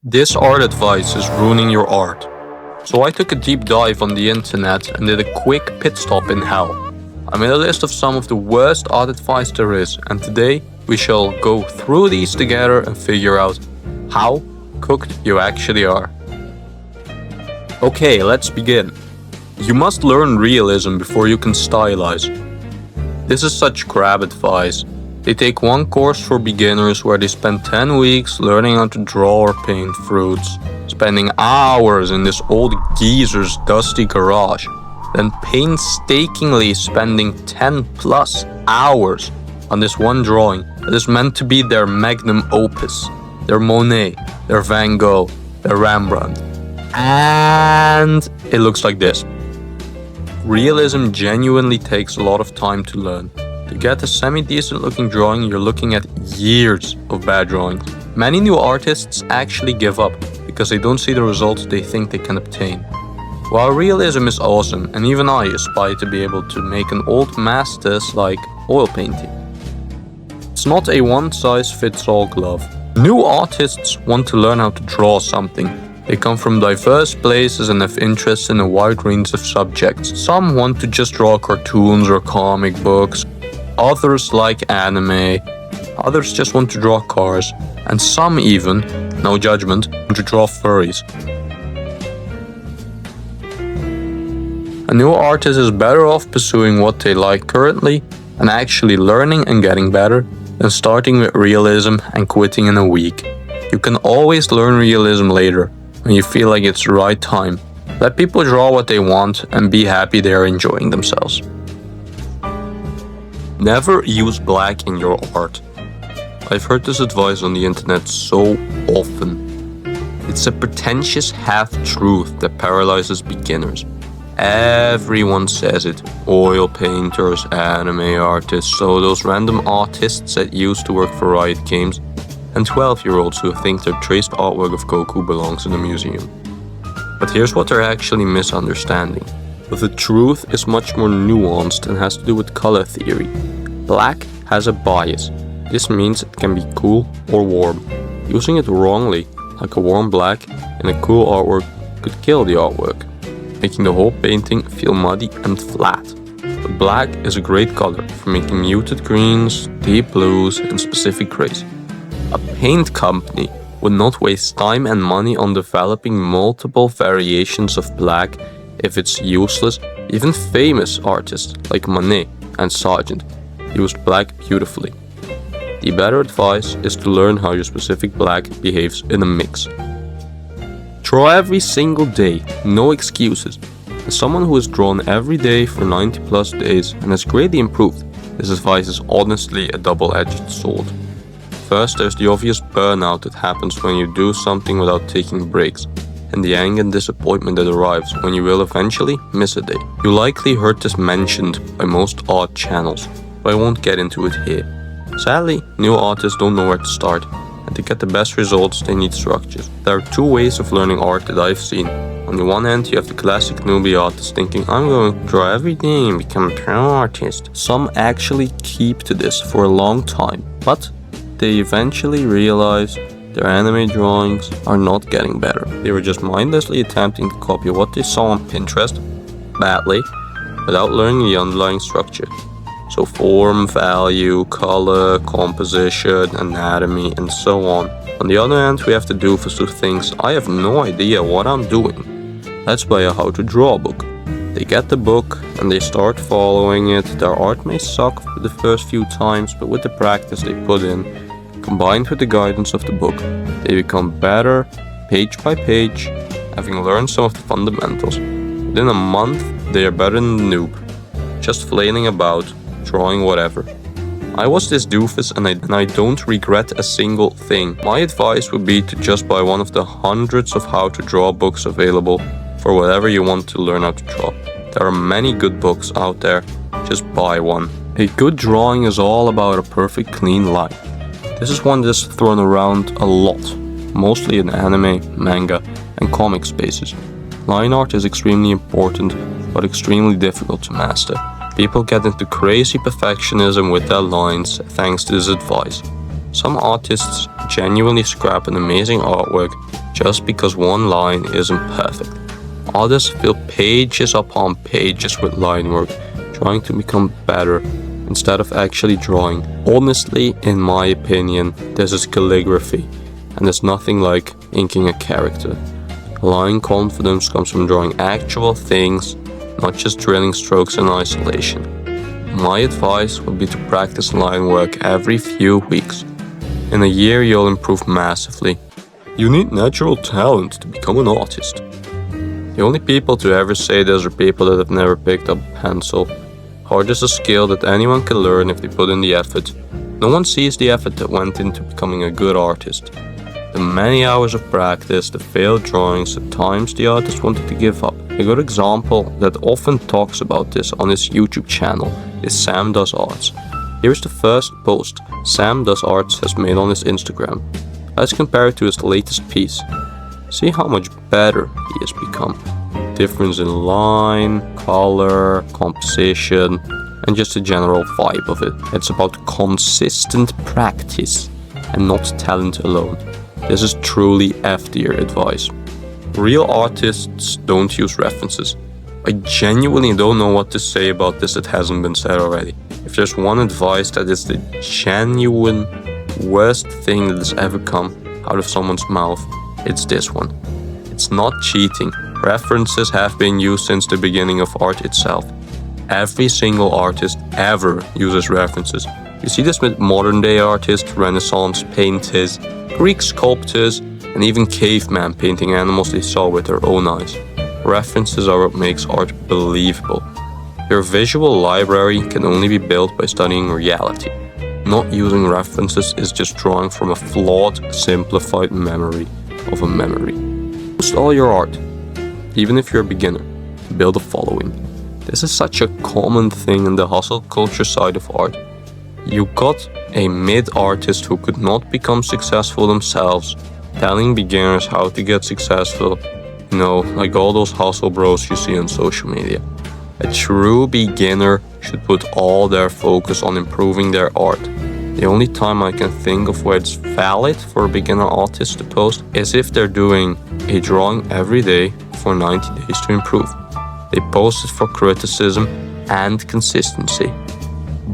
This art advice is ruining your art. So I took a deep dive on the internet and did a quick pit stop in hell. I made a list of some of the worst art advice there is, and today we shall go through these together and figure out how cooked you actually are. Okay, let's begin. You must learn realism before you can stylize. This is such crap advice. They take one course for beginners where they spend 10 weeks learning how to draw or paint fruits, spending hours in this old geezer's dusty garage, then painstakingly spending 10 plus hours on this one drawing that is meant to be their magnum opus, their Monet, their Van Gogh, their Rembrandt. And it looks like this. Realism genuinely takes a lot of time to learn. To get a semi-decent looking drawing, you're looking at years of bad drawings. Many new artists actually give up because they don't see the results they think they can obtain. While realism is awesome, and even I aspire to be able to make an old masters like oil painting, it's not a one-size-fits-all glove. New artists want to learn how to draw something. They come from diverse places and have interests in a wide range of subjects. Some want to just draw cartoons or comic books. Others like anime, others just want to draw cars, and some even, no judgment, want to draw furries. A new artist is better off pursuing what they like currently and actually learning and getting better than starting with realism and quitting in a week. You can always learn realism later when you feel like it's the right time. Let people draw what they want and be happy they are enjoying themselves. Never use black in your art. I've heard this advice on the internet so often. It's a pretentious half-truth that paralyzes beginners. Everyone says it. Oil painters, anime artists, so those random artists that used to work for Riot Games, and 12-year-olds who think their traced artwork of Goku belongs in a museum. But here's what they're actually misunderstanding. The truth is much more nuanced and has to do with color theory. Black has a bias. This means it can be cool or warm. Using it wrongly, like a warm black in a cool artwork, could kill the artwork, making the whole painting feel muddy and flat. But black is a great color for making muted greens, deep blues, and specific grays. A paint company would not waste time and money on developing multiple variations of black if it's useless. Even famous artists like Monet and Sargent used black beautifully. The better advice is to learn how your specific black behaves in a mix. Draw every single day, no excuses. As someone who has drawn every day for 90 plus days and has greatly improved, this advice is honestly a double-edged sword. First, there's the obvious burnout that happens when you do something without taking breaks, and the anger and disappointment that arrives when you will eventually miss a day. You likely heard this mentioned by most art channels, but I won't get into it here. Sadly, new artists don't know where to start, and to get the best results they need structures. There are two ways of learning art that I've seen. On the one hand, you have the classic newbie artist thinking, I'm going to draw every day and become a pro artist. Some actually keep to this for a long time, but they eventually realize their anime drawings are not getting better. They were just mindlessly attempting to copy what they saw on Pinterest, badly, without learning the underlying structure. So form, value, color, composition, anatomy, and so on. On the other hand, we have the doofus who thinks, I have no idea what I'm doing. Let's buy a how to draw book. They get the book and they start following it. Their art may suck for the first few times, but with the practice they put in, combined with the guidance of the book, they become better page by page, having learned some of the fundamentals. Within a month, they are better than the noob, just flailing about, drawing whatever. I was this doofus and I don't regret a single thing. My advice would be to just buy one of the hundreds of how to draw books available for whatever you want to learn how to draw. There are many good books out there, just buy one. A good drawing is all about a perfect clean line. This is one that's thrown around a lot, mostly in anime, manga, and comic spaces. Line art is extremely important, but extremely difficult to master. People get into crazy perfectionism with their lines thanks to this advice. Some artists genuinely scrap an amazing artwork just because one line isn't perfect. Others fill pages upon pages with line work, trying to become better instead of actually drawing. Honestly, in my opinion, this is calligraphy, and it's nothing like inking a character. Line confidence comes from drawing actual things, not just drilling strokes in isolation. My advice would be to practice line work every few weeks. In a year, you'll improve massively. You need natural talent to become an artist. The only people to ever say this are people that have never picked up a pencil. Art is a skill that anyone can learn if they put in the effort. No one sees the effort that went into becoming a good artist. The many hours of practice, the failed drawings, the times the artist wanted to give up. A good example that often talks about this on his YouTube channel is Sam Does Arts. Here's the first post Sam Does Arts has made on his Instagram. Let's compare it to his latest piece. See how much better he has become. Difference in line, color, composition, and just the general vibe of it. It's about consistent practice and not talent alone. This is truly F-tier advice. Real artists don't use references. I genuinely don't know what to say about this that hasn't been said already. If there's one advice that is the genuine worst thing that has ever come out of someone's mouth, it's this one. It's not cheating. References have been used since the beginning of art itself. Every single artist ever uses references. You see this with modern day artists, Renaissance painters, Greek sculptors, and even cavemen painting animals they saw with their own eyes. References are what makes art believable. Your visual library can only be built by studying reality. Not using references is just drawing from a flawed, simplified memory of a memory. Post all your art, even if you're a beginner, to build a following. This is such a common thing in the hustle culture side of art. You got a mid-artist who could not become successful themselves, telling beginners how to get successful, like all those hustle bros you see on social media. A true beginner should put all their focus on improving their art. The only time I can think of where it's valid for a beginner artist to post is if they're doing a drawing every day for 90 days to improve. They post it for criticism and consistency.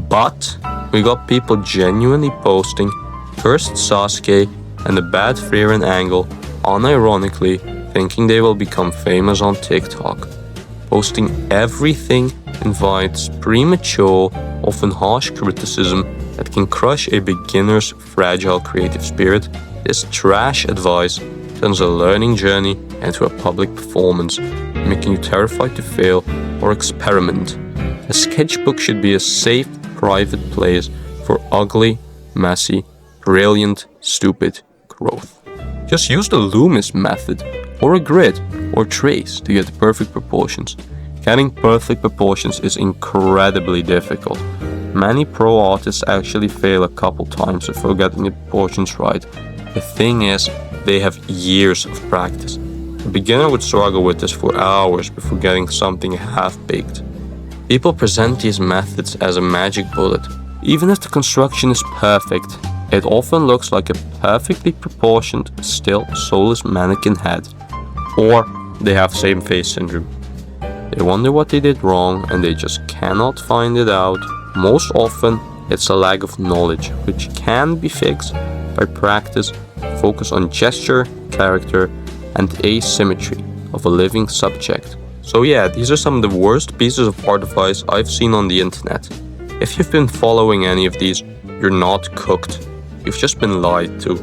But we got people genuinely posting first Sasuke and the bad Frieren angle, unironically thinking they will become famous on TikTok. Posting everything invites premature, often harsh criticism that can crush a beginner's fragile creative spirit. This trash advice turns a learning journey into a public performance, making you terrified to fail or experiment. A sketchbook should be a safe, private place for ugly, messy, brilliant, stupid growth. Just use the Loomis method, or a grid, or trace to get the perfect proportions. Getting perfect proportions is incredibly difficult. Many pro artists actually fail a couple times before getting the proportions right. The thing is, they have years of practice. A beginner would struggle with this for hours before getting something half-baked. People present these methods as a magic bullet. Even if the construction is perfect, it often looks like a perfectly proportioned, still soulless mannequin head. Or they have same face syndrome. They wonder what they did wrong and they just cannot find it out. Most often, it's a lack of knowledge, which can be fixed by practice, focus on gesture, character, and asymmetry of a living subject. So yeah, these are some of the worst pieces of art advice I've seen on the internet. If you've been following any of these, you're not cooked. You've just been lied to.